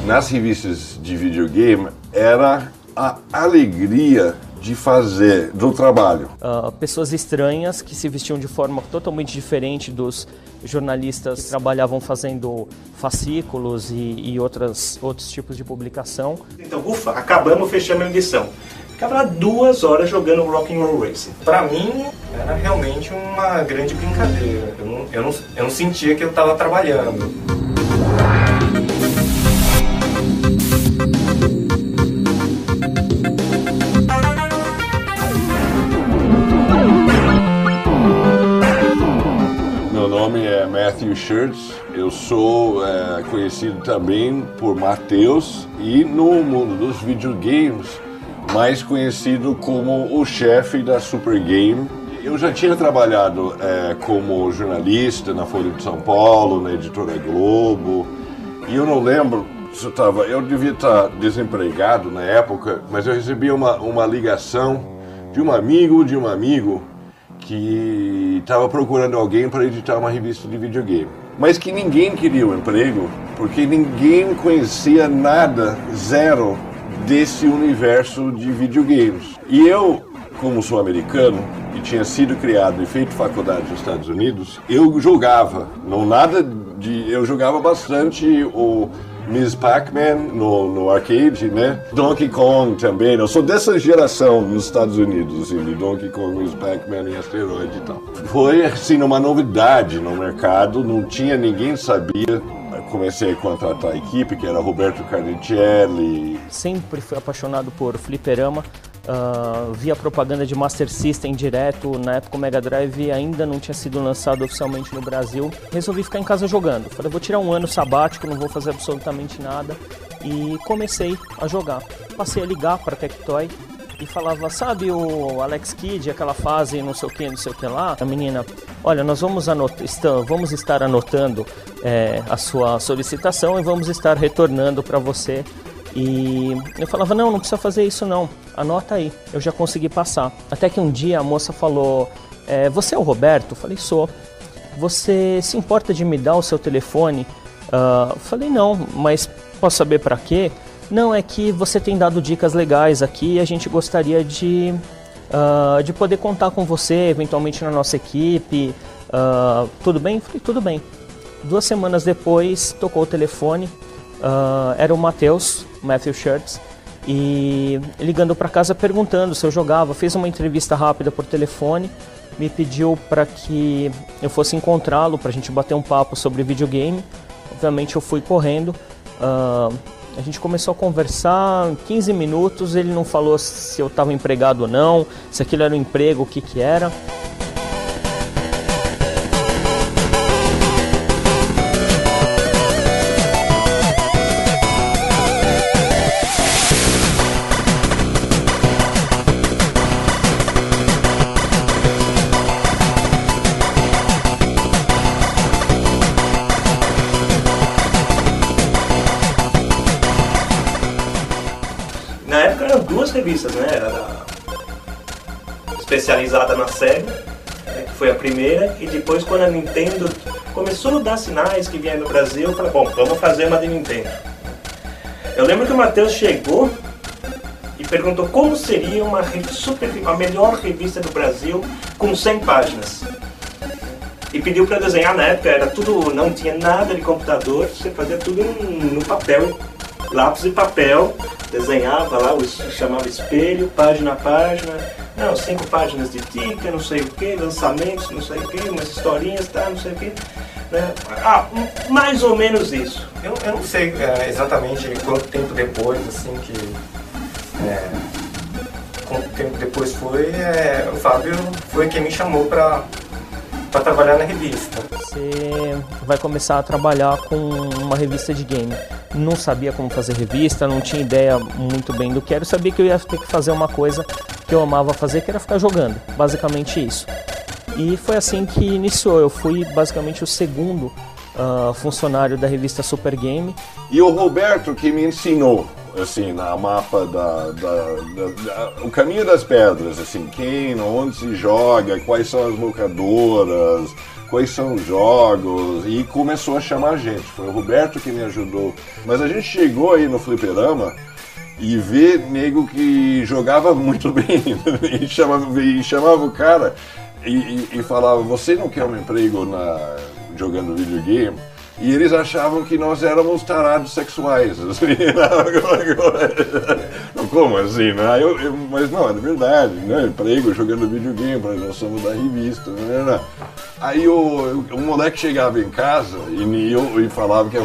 Nas revistas de videogame era a alegria de fazer do trabalho. Pessoas estranhas que se vestiam de forma totalmente diferente dos jornalistas que trabalhavam fazendo fascículos e outros tipos de publicação. Então, ufa, acabamos, fechamos a edição. Ficava lá 2 horas jogando Rock'n'Roll Racing. Pra mim, era realmente uma grande brincadeira. Eu não sentia que eu estava trabalhando. Meu nome é Matthew Shirts, eu sou conhecido também por Matheus e no mundo dos videogames, mais conhecido como o chefe da Super Game. Eu já tinha trabalhado como jornalista na Folha de São Paulo, na Editora Globo, e eu não lembro se eu devia estar desempregado na época, mas eu recebi uma ligação de um amigo que estava procurando alguém para editar uma revista de videogame. Mas que ninguém queria o emprego, porque ninguém conhecia nada, zero, desse universo de videogames. E eu, como sou americano, e tinha sido criado e feito faculdade nos Estados Unidos, eu jogava, eu jogava bastante o Ms. Pac-Man no arcade, né? Donkey Kong também. Eu sou dessa geração nos Estados Unidos, assim, de Donkey Kong, Ms. Pac-Man e asteroide e tal. Foi, assim, uma novidade no mercado, não tinha, ninguém sabia. Comecei a contratar a equipe, que era Roberto Carnicelli. Sempre fui apaixonado por fliperama. Via propaganda de Master System direto. Na época o Mega Drive ainda não tinha sido lançado oficialmente no Brasil. Resolvi ficar em casa jogando. Falei, vou tirar um ano sabático, não vou fazer absolutamente nada. E comecei a jogar. Passei a ligar para a Tectoy e falava, sabe o Alex Kidd, aquela fase não sei o que lá? A menina, olha, nós vamos estar anotando a sua solicitação e vamos estar retornando para você. E eu falava, não precisa fazer isso não, anota aí, eu já consegui passar. Até que um dia a moça falou, você é o Roberto? Eu falei, sou. Você se importa de me dar o seu telefone? Eu falei, não, mas posso saber para quê? Não, é que você tem dado dicas legais aqui e a gente gostaria de poder contar com você, eventualmente na nossa equipe. Tudo bem? Eu falei, tudo bem. 2 semanas depois, tocou o telefone, era o Matthew Shirts, e ligando para casa perguntando se eu jogava, fez uma entrevista rápida por telefone, me pediu para que eu fosse encontrá-lo, para a gente bater um papo sobre videogame. Obviamente eu fui correndo. A gente começou a conversar, em 15 minutos ele não falou se eu estava empregado ou não, se aquilo era um emprego, o que era. Na época eram 2 revistas, né? Era especializada na SEGA, né, que foi a primeira, e depois quando a Nintendo começou a dar sinais que vinha no Brasil, eu falei, bom, vamos fazer uma de Nintendo. Eu lembro que o Matheus chegou e perguntou como seria a melhor revista do Brasil com 100 páginas. E pediu para desenhar, na época era tudo, não tinha nada de computador, você fazia tudo no papel, lápis e papel. Desenhava lá, chamava espelho, página a página, 5 páginas de dica, não sei o que, lançamentos, não sei o que, umas historinhas, tá, não sei o que, né? Mais ou menos isso. Eu não sei exatamente quanto tempo depois, assim, quanto tempo depois foi, o Fábio foi quem me chamou para trabalhar na revista. Você vai começar a trabalhar com uma revista de game. Não sabia como fazer revista, não tinha ideia muito bem do que era. Eu sabia que eu ia ter que fazer uma coisa que eu amava fazer, que era ficar jogando. Basicamente isso. E foi assim que iniciou. Eu fui basicamente o segundo funcionário da revista Super Game. E o Roberto que me ensinou, assim, na mapa o caminho das pedras, assim, onde se joga, quais são as locadoras, quais são os jogos, e começou a chamar a gente. Foi o Roberto que me ajudou. Mas a gente chegou aí no fliperama e vê nego que jogava muito bem e chamava o cara e falava, você não quer um emprego jogando videogame? E eles achavam que nós éramos tarados sexuais. Assim, como assim? Né? Mas não, é verdade, né? Emprego jogando videogame, nós somos da revista. Né? Aí o moleque chegava em casa e falava que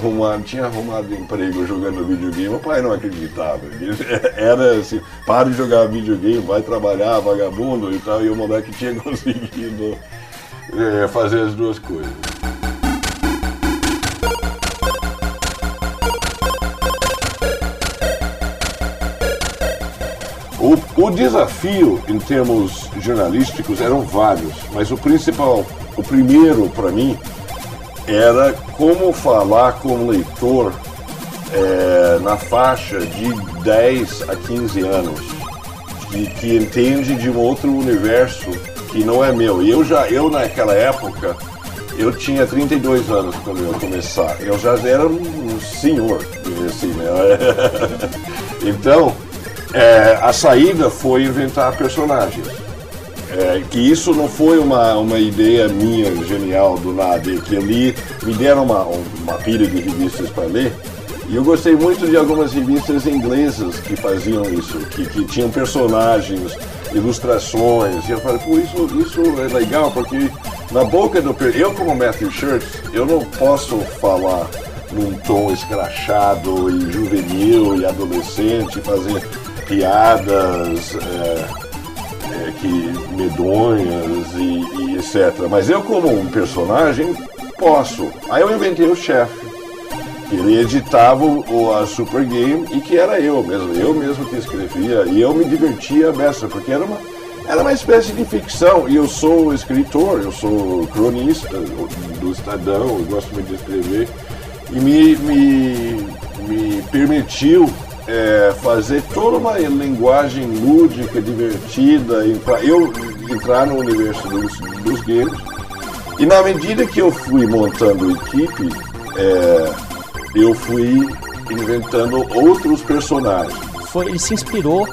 tinha arrumado emprego jogando videogame. O pai não acreditava. Era assim, para de jogar videogame, vai trabalhar, vagabundo e tal. E o moleque tinha conseguido fazer as duas coisas. O desafio em termos jornalísticos eram vários, mas o primeiro para mim era como falar com o leitor na faixa de 10 a 15 anos, que entende de um outro universo que não é meu. E eu naquela época, eu tinha 32 anos quando eu começar, eu já era um senhor, assim, né? Então, a saída foi inventar personagens. Que isso não foi uma ideia minha genial do nada, que eu li, me deram uma pilha de revistas para ler, e eu gostei muito de algumas revistas inglesas que faziam isso, que tinham personagens, ilustrações, e eu falei, pô, isso é legal, porque na boca eu como Matthew Shurtz, eu não posso falar num tom escrachado e juvenil e adolescente, fazer piadas medonhas e etc. Mas eu como um personagem posso. Aí eu inventei o chefe. Ele editava a Super Game e que era eu mesmo que escrevia, e eu me divertia a beça, porque era uma espécie de ficção, e eu sou escritor, eu sou cronista do Estadão, eu gosto muito de escrever, e me permitiu fazer toda uma linguagem lúdica, divertida, eu entrar no universo dos games. E na medida que eu fui montando equipe, eu fui inventando outros personagens. Ele se inspirou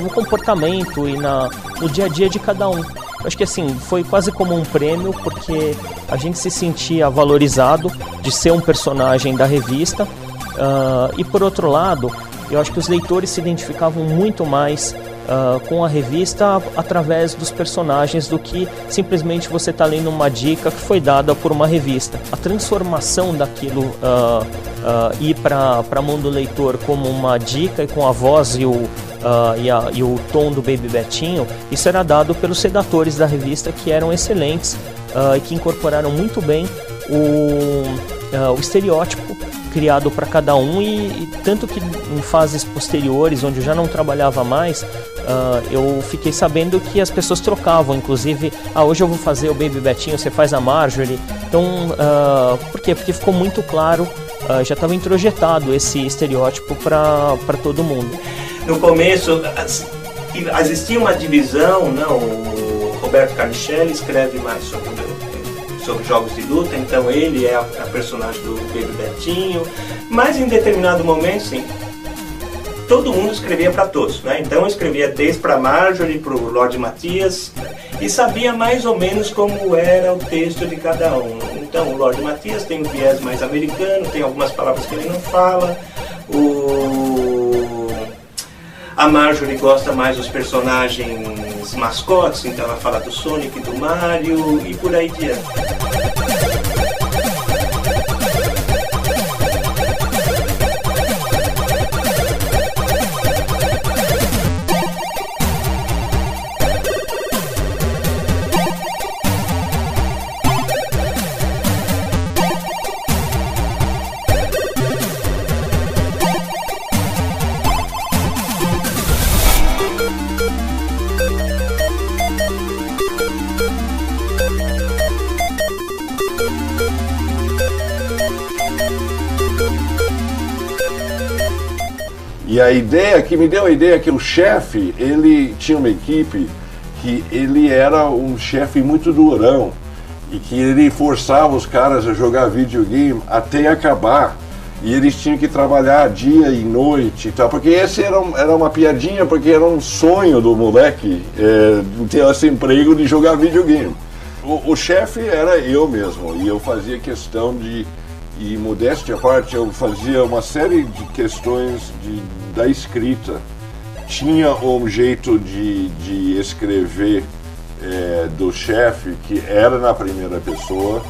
no comportamento e no dia a dia de cada um. Acho que assim, foi quase como um prêmio, porque a gente se sentia valorizado de ser um personagem da revista, e por outro lado, eu acho que os leitores se identificavam muito mais com a revista através dos personagens do que simplesmente você está lendo uma dica que foi dada por uma revista. A transformação daquilo ir para a mão do leitor como uma dica e com a voz e o tom do Baby Betinho, isso era dado pelos redatores da revista, que eram excelentes e que incorporaram muito bem o estereótipo criado para cada um, e tanto que em fases posteriores, onde eu já não trabalhava mais, eu fiquei sabendo que as pessoas trocavam, inclusive, hoje eu vou fazer o Baby Betinho, você faz a Marjorie. Então, por quê? Porque ficou muito claro, já estava introjetado esse estereótipo para todo mundo. No começo, existia uma divisão, não? O Roberto Carnichelli escreve mais sobre jogos de luta, então ele é a personagem do Baby Betinho, mas em determinado momento, sim, todo mundo escrevia para todos, né? Então eu escrevia desde para Marjorie, para o Lorde Matias, e sabia mais ou menos como era o texto de cada um. Então o Lorde Matias tem um viés mais americano, tem algumas palavras que ele não fala, a Marjorie gosta mais dos personagens mascotes, então ela fala do Sonic, do Mario e por aí diante. E a ideia, que me deu a ideia que o chefe, ele tinha uma equipe que ele era um chefe muito durão. e que ele forçava os caras a jogar videogame até acabar. E eles tinham que trabalhar dia e noite e tal, porque esse era uma piadinha, porque era um sonho do moleque ter esse emprego de jogar videogame. O chefe era eu mesmo, e eu fazia questão de, e modéstia à parte, eu fazia uma série de questões da escrita. Tinha um jeito de escrever do chefe que era na primeira pessoa,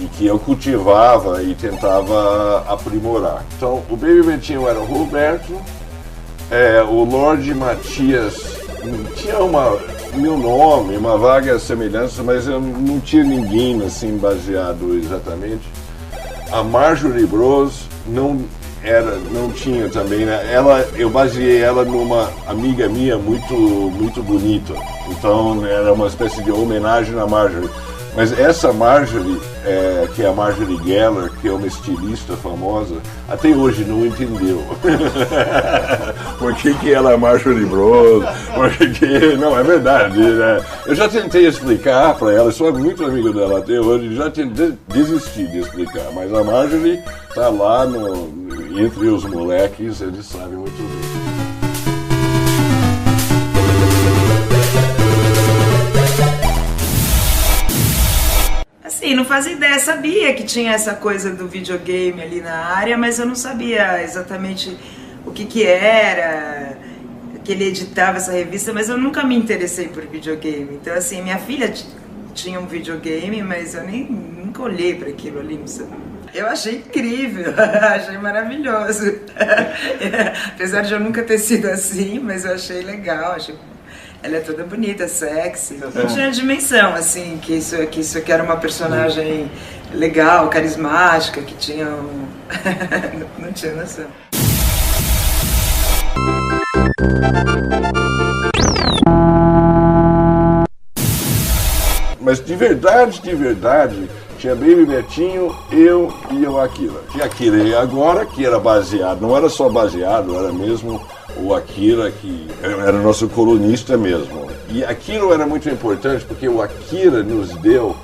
e que eu cultivava e tentava aprimorar. Então, o Baby Betinho era o Roberto, o Lorde Matias tinha meu nome, uma vaga semelhança, mas eu não tinha ninguém assim baseado exatamente. A Marjorie Bros não tinha também, né? Eu baseei ela numa amiga minha muito bonita, então era uma espécie de homenagem à Marjorie. Mas essa Marjorie, que é a Marjorie Geller, que é uma estilista famosa, até hoje não entendeu. Por que ela é Marjorie Bros? Porque, não, é verdade, né? Eu já tentei explicar para ela, sou muito amigo dela até hoje, já tentei desistir de explicar. Mas a Marjorie tá lá entre os moleques, eles sabem muito bem. Sim, não fazia ideia, sabia que tinha essa coisa do videogame ali na área, mas eu não sabia exatamente o que era, que ele editava essa revista, mas eu nunca me interessei por videogame. Então assim, minha filha tinha um videogame, mas eu nunca olhei para aquilo ali, não sei. Eu achei incrível, achei maravilhoso. Apesar de eu nunca ter sido assim, mas eu achei legal, ela é toda bonita, sexy. Não tinha dimensão, assim, que isso aqui era uma personagem legal, carismática, que tinha não tinha noção. Mas de verdade, tinha Baby Betinho, eu e o Akira. Tinha Akira e agora, que era baseado, não era só baseado, era mesmo o Akira, que era nosso colunista mesmo. E aquilo era muito importante porque o Akira nos deu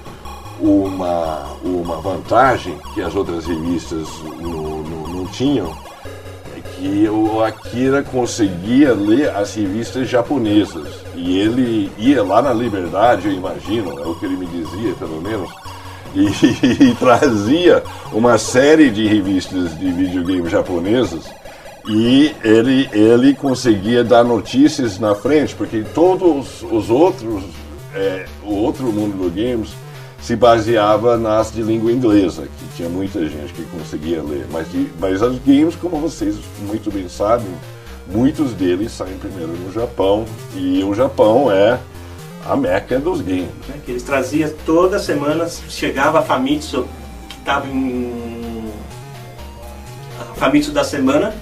uma vantagem que as outras revistas não tinham, que o Akira conseguia ler as revistas japonesas. E ele ia lá na Liberdade, eu imagino, é o que ele me dizia pelo menos, e trazia uma série de revistas de videogame japonesas. E ele conseguia dar notícias na frente, porque todos os outros, o outro mundo dos games se baseava nas de língua inglesa, que tinha muita gente que conseguia ler. Mas as games, como vocês muito bem sabem, muitos deles saem primeiro no Japão, e o Japão é a meca dos games. Eles traziam toda semana, chegava a Famitsu, que estava em Famitsu da semana,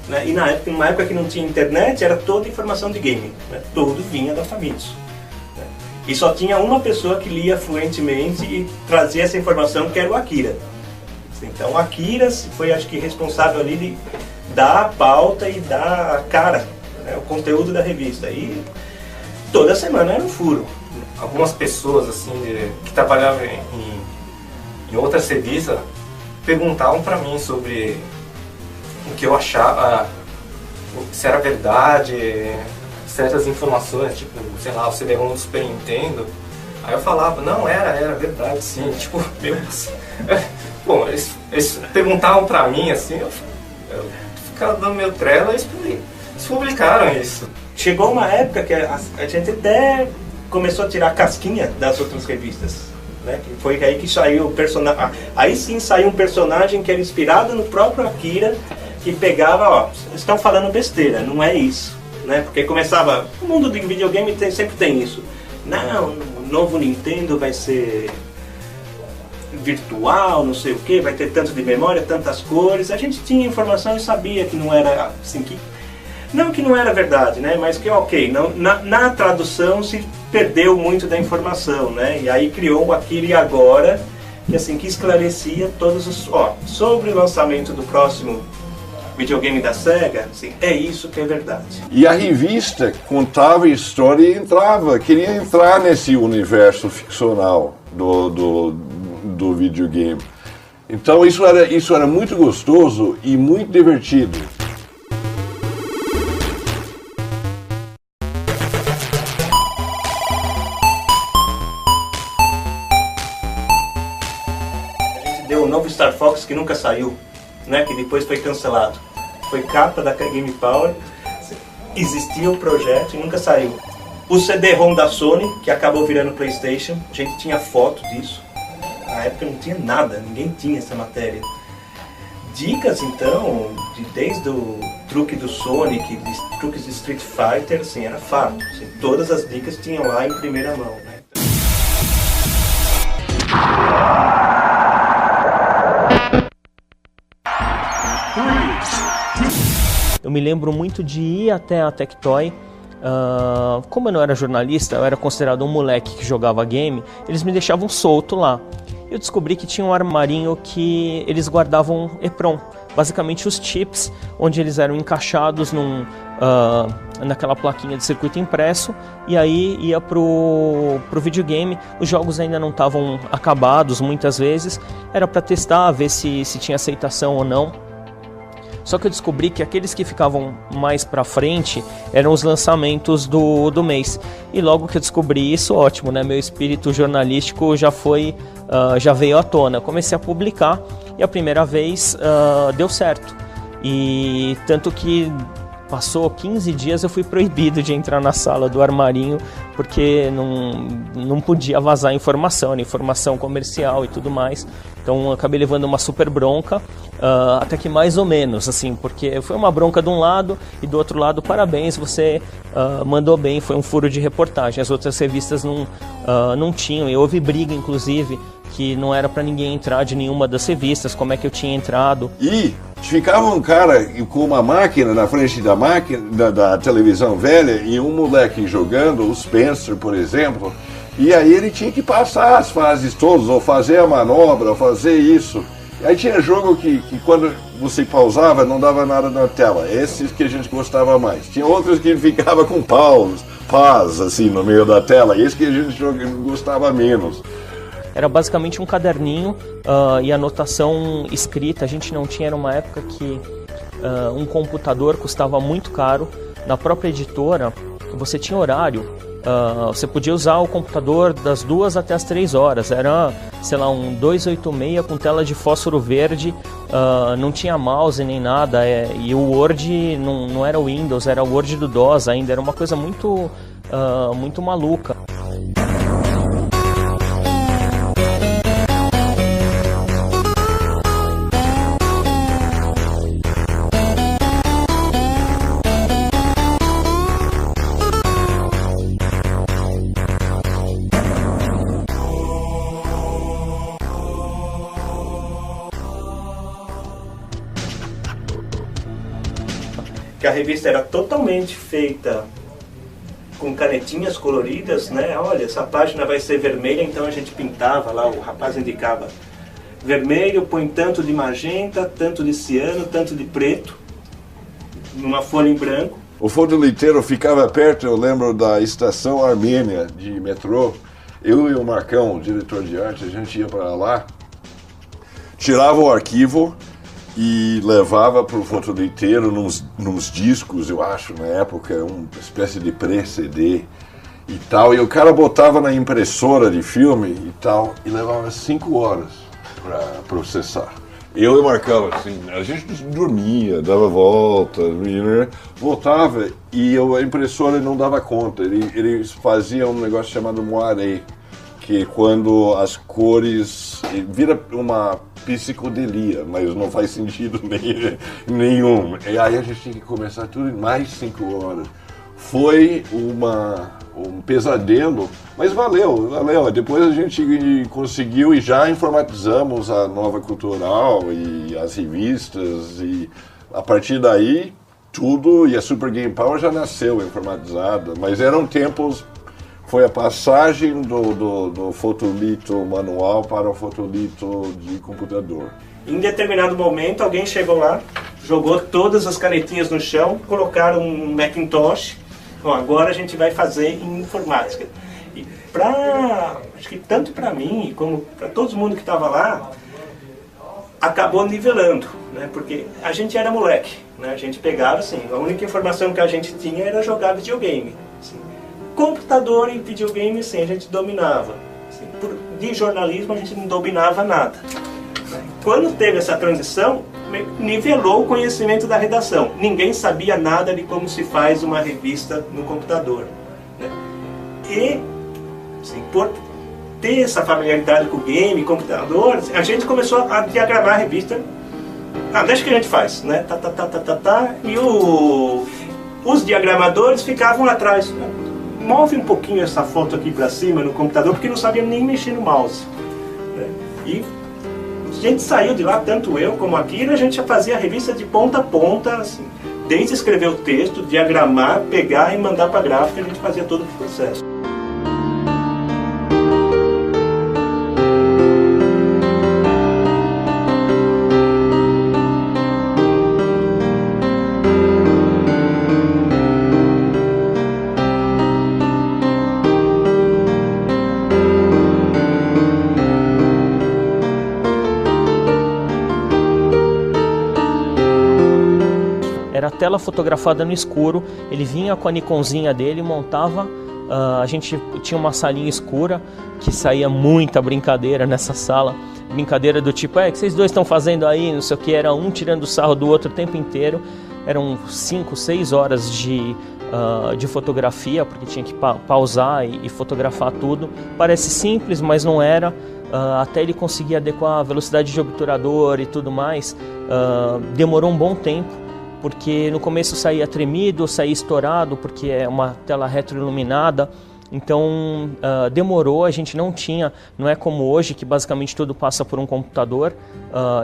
né? E numa época que não tinha internet, era toda informação de game, né? Tudo vinha da Famitsu, né? E só tinha uma pessoa que lia fluentemente e trazia essa informação, que era o Akira. Então o Akira foi, acho que, responsável ali de dar a pauta e dar a cara, né? O conteúdo da revista. E toda semana era um furo. Algumas pessoas assim que trabalhavam em outras revistas perguntavam para mim sobre o que eu achava, se era verdade, certas informações, tipo, sei lá, o CD-ROM do Super Nintendo. Aí eu falava, não, era verdade, sim, tipo, meu... Bom, eles perguntavam pra mim, assim, eu ficava dando meu trela e eles publicaram isso. Chegou uma época que a gente até começou a tirar a casquinha das outras revistas, né? Foi aí que saiu o personagem. Aí sim saiu um personagem que era inspirado no próprio Akira, que pegava, ó, estão falando besteira, não é isso, né? Porque começava, o mundo do videogame sempre tem isso. Não, o novo Nintendo vai ser virtual, não sei o que, vai ter tanto de memória, tantas cores. A gente tinha informação e sabia que não era assim, não que não era verdade, né? Mas que ok, na tradução se perdeu muito da informação, né? E aí criou o Akira Agora, que assim, que esclarecia todos os... Ó, sobre o lançamento do próximo videogame da Sega, assim, é isso que é verdade. E a revista contava história e queria entrar nesse universo ficcional do videogame. Então isso era muito gostoso e muito divertido. A gente deu o novo Star Fox que nunca saiu, né? Que depois foi cancelado. Foi capa da Game Power, existia o projeto e nunca saiu. O CD-ROM da Sony, que acabou virando PlayStation, a gente tinha foto disso. Na época não tinha nada, ninguém tinha essa matéria. Dicas, então, desde o truque do Sonic, truques de Street Fighter, assim, era fato. Assim, todas as dicas tinham lá em primeira mão, né? Eu me lembro muito de ir até a Tectoy. Como eu não era jornalista, eu era considerado um moleque que jogava game, eles me deixavam solto lá. Eu descobri que tinha um armarinho que eles guardavam EPROM, basicamente os chips, onde eles eram encaixados naquela plaquinha de circuito impresso, e aí ia pro videogame. Os jogos ainda não estavam acabados muitas vezes, era para testar, ver se tinha aceitação ou não. Só que eu descobri que aqueles que ficavam mais pra frente eram os lançamentos do mês. E logo que eu descobri isso, ótimo, né? Meu espírito jornalístico já veio à tona. Eu comecei a publicar e a primeira vez deu certo. E tanto que passou 15 dias eu fui proibido de entrar na sala do armarinho porque não podia vazar informação, né? Informação comercial e tudo mais. Então eu acabei levando uma super bronca, até que mais ou menos, assim, porque foi uma bronca de um lado e do outro lado, parabéns, você mandou bem, foi um furo de reportagem. As outras revistas não tinham, e houve briga, inclusive, que não era para ninguém entrar de nenhuma das revistas, como é que eu tinha entrado. E ficava um cara com uma máquina na frente da televisão velha e um moleque jogando, o Spencer, por exemplo, e aí ele tinha que passar as fases todas, ou fazer a manobra, ou fazer isso. E aí tinha jogo que quando você pausava não dava nada na tela, esses que a gente gostava mais. Tinha outros que ficava com paz assim no meio da tela, esse que a gente gostava menos. Era basicamente um caderninho e anotação escrita. A gente não tinha, era uma época que um computador custava muito caro. Na própria editora você tinha horário. Você podia usar o computador das 2 até as 3 horas. Era, sei lá, um 286 com tela de fósforo verde. Não tinha mouse nem nada. E o Word não era o Windows, era o Word do DOS ainda. Era uma coisa muito maluca. Que a revista era totalmente feita com canetinhas coloridas, né? Olha, essa página vai ser vermelha, então a gente pintava lá, o rapaz indicava vermelho, põe tanto de magenta, tanto de ciano, tanto de preto, numa folha em branco. O fotoliteiro ficava perto, eu lembro, da estação Armênia de metrô. Eu e o Marcão, o diretor de arte, a gente ia para lá, tirava o arquivo e levava para o fotoliteiro nos discos, eu acho, na época, uma espécie de pré-CD e tal. E o cara botava na impressora de filme e tal, e levava 5 horas para processar. Eu e o Marcão, assim, a gente dormia, dava volta, voltava e a impressora não dava conta. Eles faziam um negócio chamado moiré, que quando as cores vira uma psicodelia, mas não faz sentido nenhum. E aí a gente tinha que começar tudo em mais 5 horas. Foi um pesadelo, mas valeu. Depois a gente conseguiu e já informatizamos a Nova Cultural e as revistas, e a partir daí tudo, e a Super Game Power já nasceu informatizada, mas eram tempos. Foi a passagem do fotolito manual para o fotolito de computador. Em determinado momento, alguém chegou lá jogou todas as canetinhas no chão, colocaram um Macintosh. Bom, agora a gente vai fazer em informática. E acho que tanto para mim como para todo mundo que estava lá, acabou nivelando, né? Porque a gente era moleque, né? A gente pegava assim, a única informação que a gente tinha era jogar videogame. Assim. Computador e videogame, assim, a gente dominava. Assim, de jornalismo a gente não dominava nada. Né? Quando teve essa transição, nivelou o conhecimento da redação. Ninguém sabia nada de como se faz uma revista no computador. Né? E, assim, por ter essa familiaridade com o game, computador, a gente começou a diagramar a revista. Deixa que a gente faz, né? E os diagramadores ficavam atrás. Né? Move um pouquinho essa foto aqui para cima no computador, porque não sabia nem mexer no mouse. Né? E a gente saiu de lá, tanto eu como aquilo, a gente já fazia a revista de ponta a ponta, assim, desde escrever o texto, diagramar, pegar e mandar para a gráfica, a gente fazia todo o processo. Era a tela fotografada no escuro, ele vinha com a Nikonzinha dele, montava, a gente tinha uma salinha escura, que saía muita brincadeira nessa sala, brincadeira do tipo, que vocês dois estão fazendo aí, não sei o que, era um tirando sarro do outro o tempo inteiro, eram 5, 6 horas de fotografia, porque tinha que pausar e fotografar tudo, parece simples, mas não era. Até ele conseguir adequar a velocidade de obturador e tudo mais, demorou um bom tempo, porque no começo saía tremido, saía estourado, porque é uma tela retroiluminada, então demorou, a gente não é como hoje, que basicamente tudo passa por um computador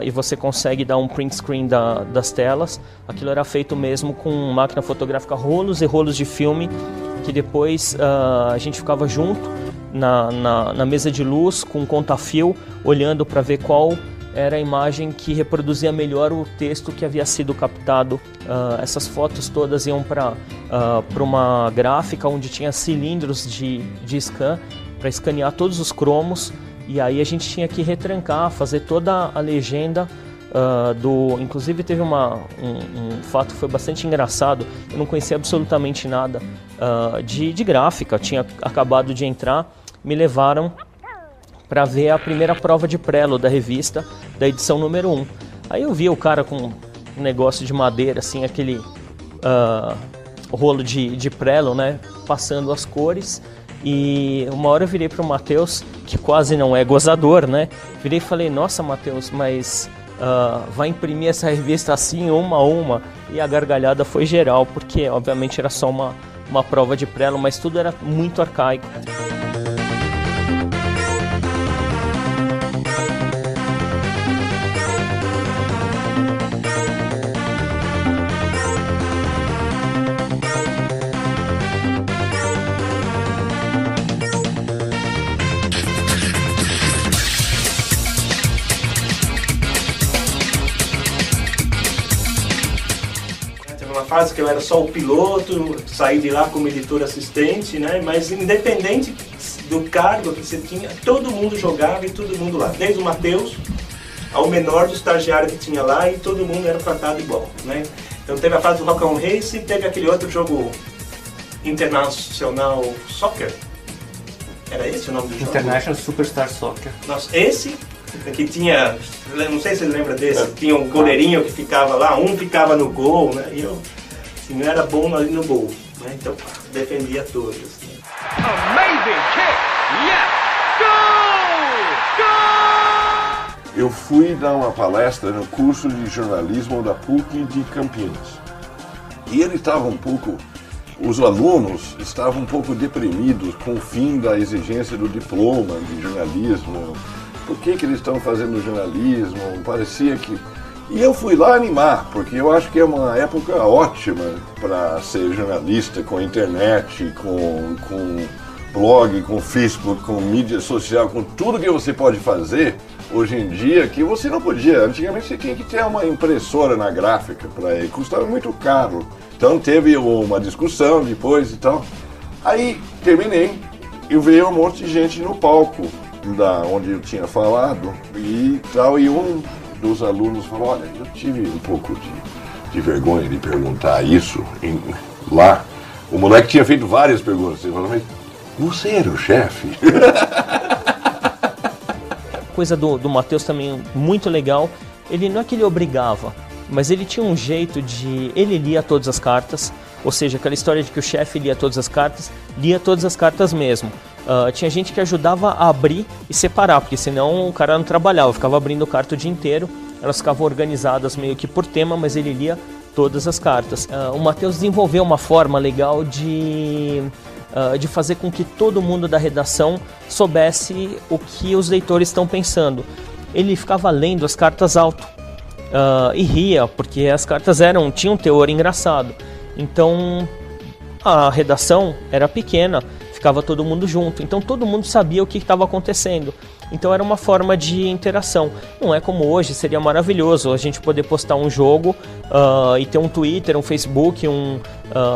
e você consegue dar um print screen das telas. Aquilo era feito mesmo com máquina fotográfica, rolos e rolos de filme, que depois a gente ficava junto na mesa de luz com um conta-fio, olhando para ver qual era a imagem que reproduzia melhor o texto que havia sido captado. Essas fotos todas iam para uma gráfica onde tinha cilindros de scan para escanear todos os cromos, e aí a gente tinha que retrancar, fazer toda a legenda inclusive teve um fato que foi bastante engraçado. Eu não conhecia absolutamente nada de gráfica, tinha acabado de entrar, me levaram para ver a primeira prova de prelo da revista, da edição número 1. Aí eu vi o cara com um negócio de madeira, assim, aquele rolo de prelo, né, passando as cores, e uma hora eu virei para o Matheus, que quase não é gozador, né, virei e falei, nossa Matheus, mas vai imprimir essa revista assim, uma a uma? E a gargalhada foi geral, porque obviamente era só uma prova de prelo, mas tudo era muito arcaico. Fase que eu era só o piloto, saí de lá como editor assistente, né? Mas independente do cargo que você tinha, todo mundo jogava e todo mundo lá, desde o Matheus ao menor do estagiário que tinha lá, e todo mundo era tratado igual, né? Então teve a fase do Rock 'n' Race, teve aquele outro jogo International Soccer, era esse o nome do jogo? International Superstar Soccer. Nossa, esse que tinha, não sei se você lembra desse, tinha um goleirinho que ficava lá, um ficava no gol, né? E eu não era bom ali no gol, né? Então defendia todos. Né? Amazing kick! Yes! Goal! Eu fui dar uma palestra no curso de jornalismo da PUC de Campinas. E ele estava os alunos estavam um pouco deprimidos com o fim da exigência do diploma de jornalismo. Por que eles estão fazendo jornalismo? Parecia que... E eu fui lá animar, porque eu acho que é uma época ótima para ser jornalista, com internet, com blog, com Facebook, com mídia social, com tudo que você pode fazer hoje em dia que você não podia. Antigamente você tinha que ter uma impressora na gráfica para ir, custava muito caro. Então teve uma discussão depois e tal. Aí terminei e veio um monte de gente no palco da onde eu tinha falado e tal, e um dos alunos falou: olha, eu tive um pouco de vergonha de perguntar isso lá. O moleque tinha feito várias perguntas. Ele falou: mas você era o chefe? Coisa do Matheus também muito legal, ele não é que ele obrigava, mas ele tinha um jeito de... Ele lia todas as cartas, ou seja, aquela história de que o chefe lia todas as cartas mesmo. Tinha gente que ajudava a abrir e separar, porque senão o cara não trabalhava, ficava abrindo carta o dia inteiro, elas ficavam organizadas meio que por tema, mas ele lia todas as cartas. O Matheus desenvolveu uma forma legal de fazer com que todo mundo da redação soubesse o que os leitores estão pensando. Ele ficava lendo as cartas alto e ria, porque as cartas tinham um teor engraçado. Então a redação era pequena, ficava todo mundo junto, então todo mundo sabia o que estava acontecendo. Então era uma forma de interação. Não é como hoje, seria maravilhoso a gente poder postar um jogo e ter um Twitter, um Facebook,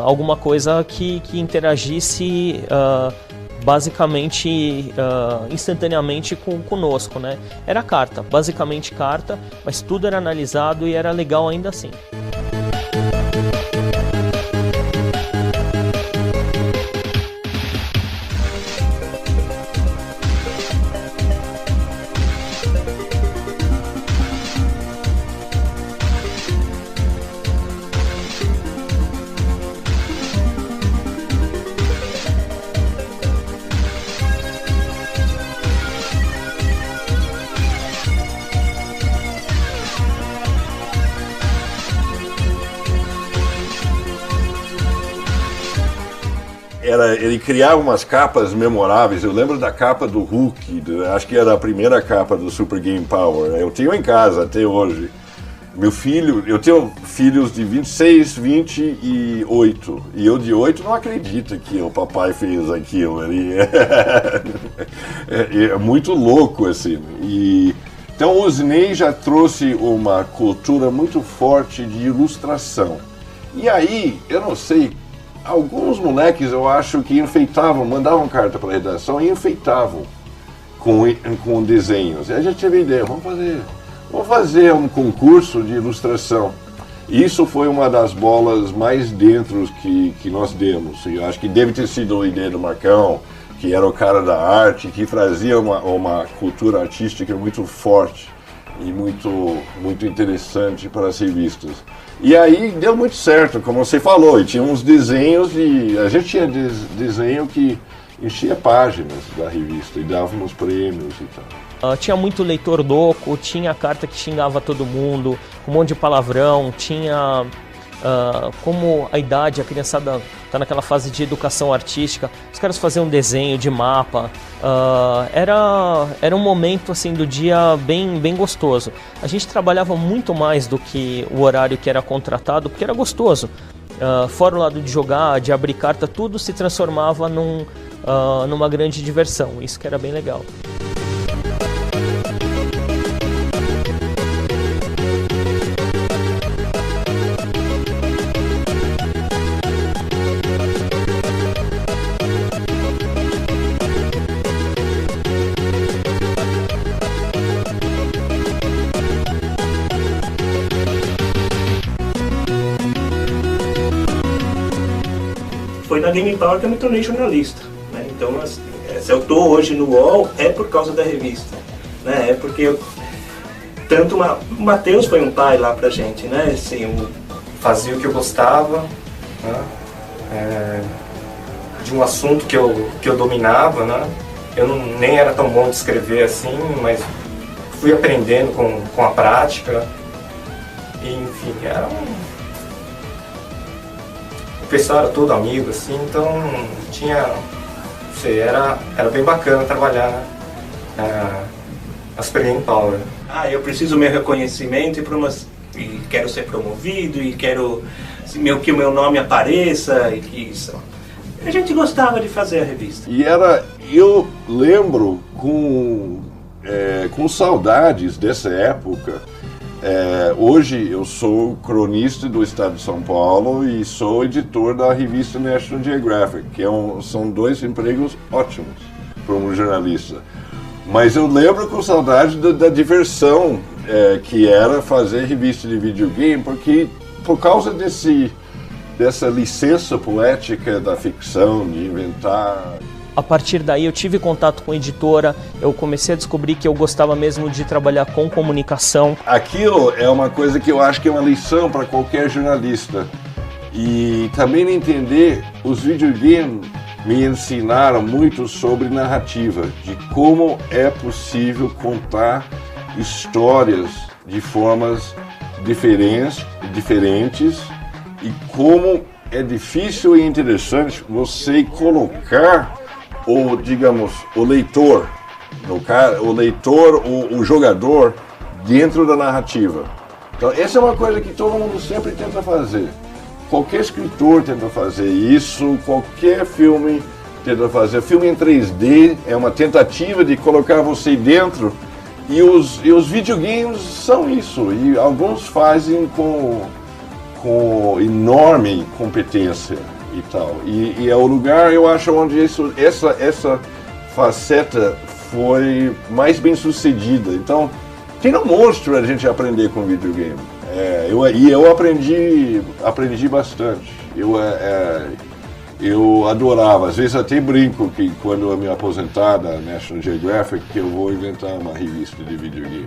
alguma coisa que interagisse basicamente instantaneamente conosco, né? Era carta, basicamente carta, mas tudo era analisado e era legal ainda assim. Ele criava umas capas memoráveis. Eu lembro da capa do Hulk, acho que era a primeira capa do Super Game Power. Eu tenho em casa até hoje. Eu tenho filhos de 26, 20 e 8. E eu de 8 não acredito que o papai fez aquilo. É muito louco assim. Então o Osney já trouxe uma cultura muito forte de ilustração. E aí, eu não sei, alguns moleques eu acho que enfeitavam, mandavam carta para a redação e enfeitavam com desenhos. E a gente teve a ideia, vamos fazer um concurso de ilustração. Isso foi uma das bolas mais dentro que nós demos. E eu acho que deve ter sido a ideia do Marcão, que era o cara da arte, que trazia uma cultura artística muito forte e muito interessante para as revistas. E aí deu muito certo, como você falou, e tinha uns desenhos, a gente tinha desenho que enchia páginas da revista e dávamos prêmios e tal. Tinha muito leitor louco, tinha carta que xingava todo mundo, um monte de palavrão, tinha... como a idade, a criançada está naquela fase de educação artística, os caras faziam um desenho de mapa, era um momento assim do dia bem gostoso. A gente trabalhava muito mais do que o horário que era contratado, porque era gostoso. Fora o lado de jogar, de abrir carta, tudo se transformava numa grande diversão, isso que era bem legal. Foi na Game Power que eu me tornei jornalista, né? Então, assim, se eu estou hoje no UOL, é por causa da revista, né? É porque tanto o Matheus foi um pai lá pra gente, né? Assim, fazia o que eu gostava, né? De um assunto que eu dominava, né? Eu nem era tão bom de escrever assim, mas fui aprendendo com a prática. E, enfim, o pessoal era todo amigo, assim, então era bem bacana trabalhar na Super Game Power. Eu preciso meu reconhecimento e quero ser promovido e quero que o meu nome apareça e que isso. A gente gostava de fazer a revista. E eu lembro com saudades dessa época. Hoje eu sou cronista do Estado de São Paulo e sou editor da revista National Geographic, que são 2 empregos ótimos para um jornalista. Mas eu lembro com saudade da diversão que era fazer revista de videogame, porque por causa dessa licença poética da ficção, de inventar. A partir daí eu tive contato com a editora, eu comecei a descobrir que eu gostava mesmo de trabalhar com comunicação. Aquilo é uma coisa que eu acho que é uma lição para qualquer jornalista. E também entender, os videogames me ensinaram muito sobre narrativa, de como é possível contar histórias de formas diferentes e como é difícil e interessante você colocar o leitor, o jogador dentro da narrativa. Então essa é uma coisa que todo mundo sempre tenta fazer. Qualquer escritor tenta fazer isso, qualquer filme tenta fazer. Filme em 3D é uma tentativa de colocar você dentro, e os videogames são isso, e alguns fazem com enorme competência e tal. E é o lugar, eu acho, onde essa faceta foi mais bem sucedida. Então, tem um monstro a gente aprender com videogame. Eu aprendi bastante. Eu adorava, às vezes até brinco que quando eu me aposentar da National Geographic, que eu vou inventar uma revista de videogame.